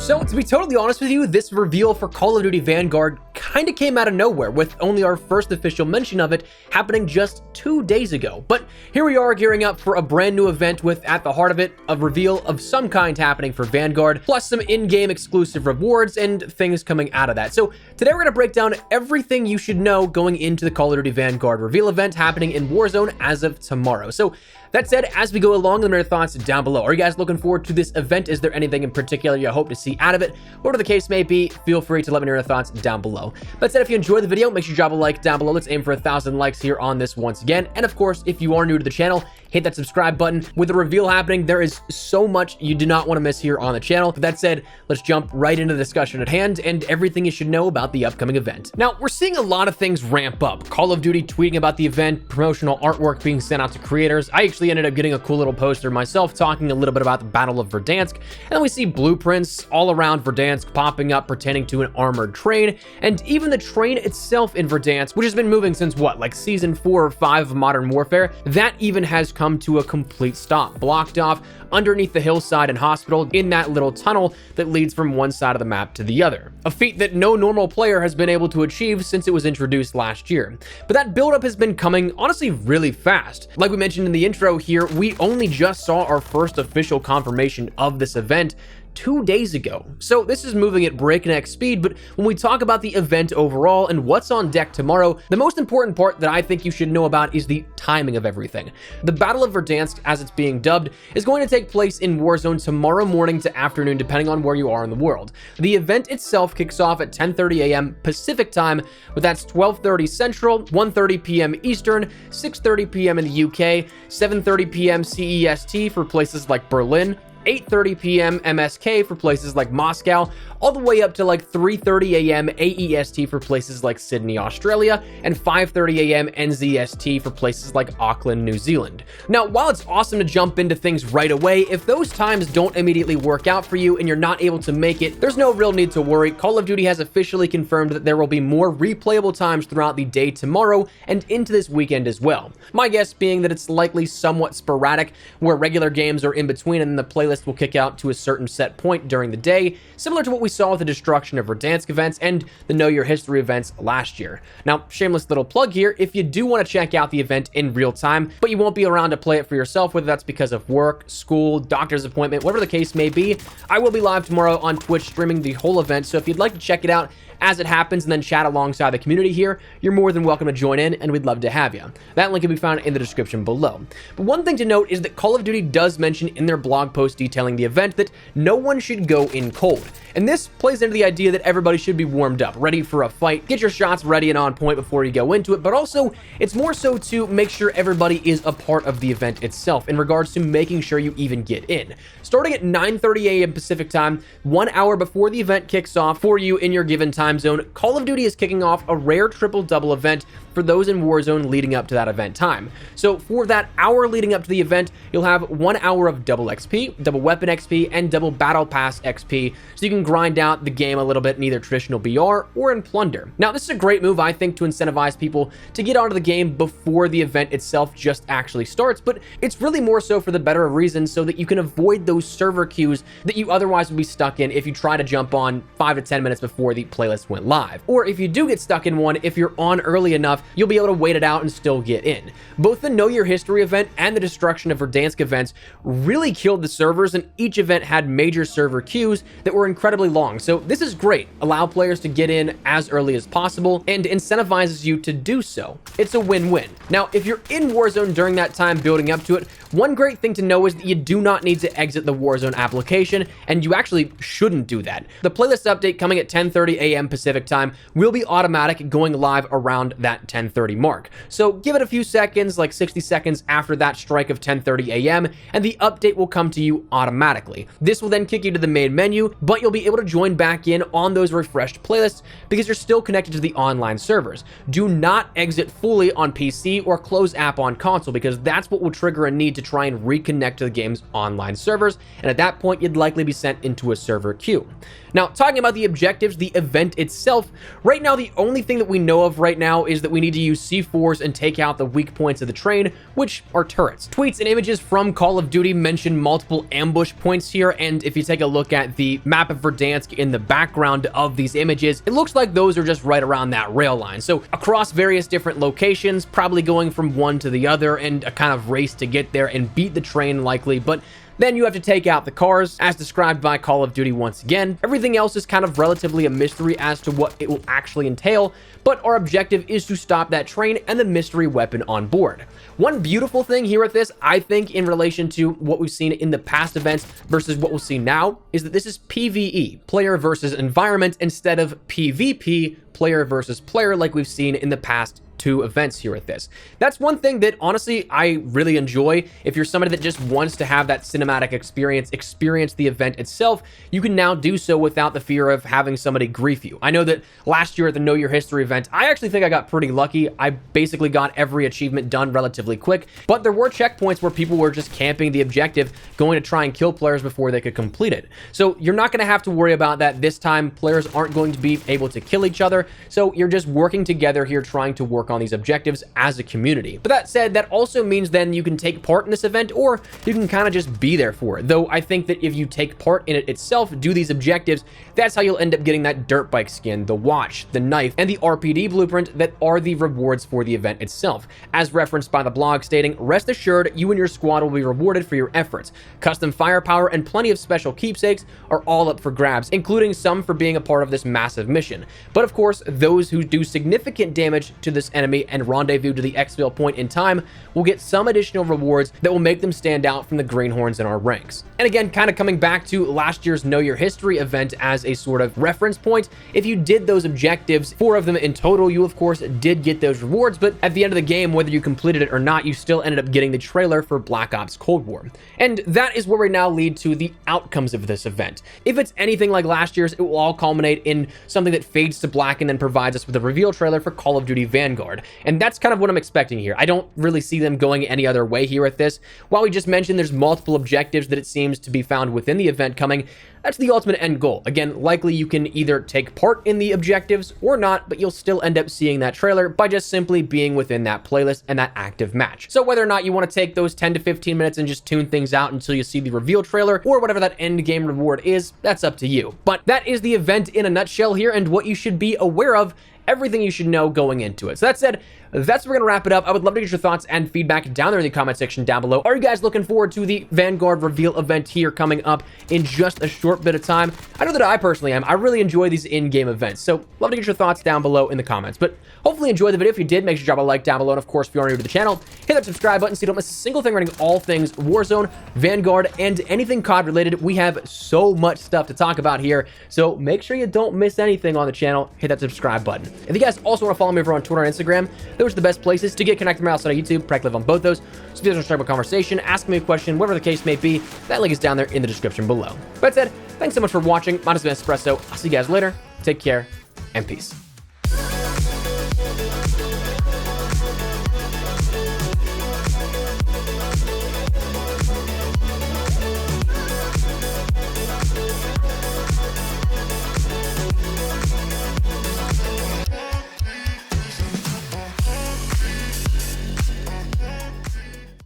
So, to be totally honest with you, this reveal for Call of Duty Vanguard kinda came out of nowhere, with only our first official mention of it happening just 2 days ago. But here we are gearing up for a brand new event with, at the heart of it, a reveal of some kind happening for Vanguard, plus some in-game exclusive rewards and things coming out of that. So today we're gonna break down everything you should know going into the Call of Duty Vanguard Reveal event happening in Warzone as of tomorrow. So that said, as we go along, let me know your thoughts down below. Are you guys looking forward to this event? Is there anything in particular you hope to see out of it? Whatever the case may be, feel free to let me know your thoughts down below. That said, if you enjoyed the video, make sure you drop a like down below. Let's aim for 1,000 likes here on this once again. And of course, if you are new to the channel, hit that subscribe button. With the reveal happening, there is so much you do not want to miss here on the channel. But that said, let's jump right into the discussion at hand and everything you should know about the upcoming event. Now, we're seeing a lot of things ramp up. Call of Duty tweeting about the event, promotional artwork being sent out to creators. I actually ended up getting a cool little poster myself talking a little bit about the Battle of Verdansk. And we see blueprints all around Verdansk popping up pertaining to an armored train. And even the train itself in Verdansk, which has been moving since what, like season 4 or 5 of Modern Warfare, that even has come to a complete stop, blocked off underneath the hillside and hospital in that little tunnel that leads from one side of the map to the other. A feat that no normal player has been able to achieve since it was introduced last year. But that buildup has been coming, honestly, really fast. Like we mentioned in the intro here, we only just saw our first official confirmation of this event 2 days ago. So this is moving at breakneck speed, but when we talk about the event overall and what's on deck tomorrow, the most important part that I think you should know about is the timing of everything. The Battle of Verdansk, as it's being dubbed, is going to take place in Warzone tomorrow morning to afternoon, depending on where you are in the world. The event itself kicks off at 10:30 a.m. Pacific time, but that's 12:30 Central, 1:30 p.m. Eastern, 6:30 p.m. in the UK, 7:30 p.m. CEST for places like Berlin, 8:30 p.m. MSK for places like Moscow, all the way up to like 3:30 a.m. AEST for places like Sydney, Australia, and 5:30 a.m. NZST for places like Auckland, New Zealand. Now, while it's awesome to jump into things right away, if those times don't immediately work out for you and you're not able to make it, there's no real need to worry. Call of Duty has officially confirmed that there will be more replayable times throughout the day tomorrow and into this weekend as well. My guess being that it's likely somewhat sporadic, where regular games are in between and the playlist will kick out to a certain set point during the day, similar to what we saw with the destruction of Verdansk events and the Know Your History events last year. Now, shameless little plug here, if you do want to check out the event in real time, but you won't be around to play it for yourself, whether that's because of work, school, doctor's appointment, whatever the case may be, I will be live tomorrow on Twitch streaming the whole event, so if you'd like to check it out as it happens and then chat alongside the community here, you're more than welcome to join in and we'd love to have you. That link can be found in the description below. But one thing to note is that Call of Duty does mention in their blog post detailing the event that no one should go in cold. And this plays into the idea that everybody should be warmed up, ready for a fight, get your shots ready and on point before you go into it, but also it's more so to make sure everybody is a part of the event itself in regards to making sure you even get in. Starting at 9:30 a.m. Pacific time, 1 hour before the event kicks off for you in your given time zone, Call of Duty is kicking off a rare triple-double event for those in Warzone leading up to that event time. So for that hour leading up to the event, you'll have 1 hour of double XP, double weapon XP, and double battle pass XP, so you can grind out the game a little bit in either traditional BR or in Plunder. Now, this is a great move, I think, to incentivize people to get onto the game before the event itself just actually starts, but it's really more so for the better of reasons so that you can avoid those server queues that you otherwise would be stuck in if you try to jump on 5 to 10 minutes before the playlist went live. Or if you do get stuck in one, if you're on early enough, you'll be able to wait it out and still get in. Both the Know Your History event and the destruction of Verdansk events really killed the servers, and each event had major server queues that were incredibly long. So this is great. Allow players to get in as early as possible and incentivizes you to do so. It's a win-win. Now, if you're in Warzone during that time building up to it, one great thing to know is that you do not need to exit the Warzone application, and you actually shouldn't do that. The playlist update coming at 10:30 a.m. Pacific time will be automatic, going live around that 10:30 mark. So give it a few seconds, like 60 seconds after that strike of 10:30 a.m., and the update will come to you automatically. This will then kick you to the main menu, but you'll be able to join back in on those refreshed playlists because you're still connected to the online servers. Do not exit fully on PC or close app on console, because that's what will trigger a need to try and reconnect to the game's online servers, and at that point, you'd likely be sent into a server queue. Now, talking about the objectives, the event itself, right now, the only thing that we know of right now is that we need to use C4s and take out the weak points of the train, which are turrets. Tweets and images from Call of Duty mention multiple ambush points here, and if you take a look at the map of Verdansk in the background of these images, it looks like those are just right around that rail line. So across various different locations, probably going from one to the other, and a kind of race to get there and beat the train likely, but then you have to take out the cars, as described by Call of Duty once again. Everything else is kind of relatively a mystery as to what it will actually entail, but our objective is to stop that train and the mystery weapon on board. One beautiful thing here at this, I think, in relation to what we've seen in the past events versus what we'll see now, is that this is PvE, player versus environment, instead of PvP, player versus player, like we've seen in the past 2 events here at this. That's one thing that honestly I really enjoy. If you're somebody that just wants to have that cinematic experience the event itself, you can now do so without the fear of having somebody grief you. I know that last year at the Know Your History event, I actually think I got pretty lucky. I basically got every achievement done relatively quick, but there were checkpoints where people were just camping the objective, going to try and kill players before they could complete it. So you're not going to have to worry about that this time. Players aren't going to be able to kill each other, so you're just working together here, trying to work on these objectives as a community. But that said, that also means then you can take part in this event, or you can kind of just be there for it. Though I think that if you take part in it itself, do these objectives, that's how you'll end up getting that dirt bike skin, the watch, the knife, and the RPD blueprint that are the rewards for the event itself. As referenced by the blog stating, rest assured, you and your squad will be rewarded for your efforts. Custom firepower and plenty of special keepsakes are all up for grabs, including some for being a part of this massive mission. But of course, those who do significant damage to this enemy and rendezvous to the exfil point in time will get some additional rewards that will make them stand out from the greenhorns in our ranks. And again, kind of coming back to last year's Know Your History event as a sort of reference point, if you did those objectives, 4 of them in total, you of course did get those rewards, but at the end of the game, whether you completed it or not, you still ended up getting the trailer for Black Ops Cold War. And that is where we now lead to the outcomes of this event. If it's anything like last year's, it will all culminate in something that fades to black and then provides us with a reveal trailer for Call of Duty Vanguard. And that's kind of what I'm expecting here. I don't really see them going any other way here at this. While we just mentioned there's multiple objectives that it seems to be found within the event coming, that's the ultimate end goal. Again, likely you can either take part in the objectives or not, but you'll still end up seeing that trailer by just simply being within that playlist and that active match. So whether or not you want to take those 10 to 15 minutes and just tune things out until you see the reveal trailer, or whatever that end game reward is, that's up to you. But that is the event in a nutshell here, and what you should be aware of, everything you should know going into it. So that said, that's where we're going to wrap it up. I would love to get your thoughts and feedback down there in the comment section down below. Are you guys looking forward to the Vanguard Reveal event here coming up in just a short bit of time? I know that I personally am. I really enjoy these in-game events, so love to get your thoughts down below in the comments. But hopefully enjoy the video. If you did, make sure to drop a like down below, and of course, if you are new to the channel, hit that subscribe button so you don't miss a single thing regarding all things Warzone, Vanguard, and anything COD related. We have so much stuff to talk about here, so make sure you don't miss anything on the channel. Hit that subscribe button. If you guys also want to follow me over on Twitter and Instagram, those are the best places to get connected with me outside of YouTube. Practically live on both those. So if you guys want to start a conversation, ask me a question, whatever the case may be, that link is down there in the description below. But that said, thanks so much for watching. My name has been Espresso. I'll see you guys later. Take care and peace.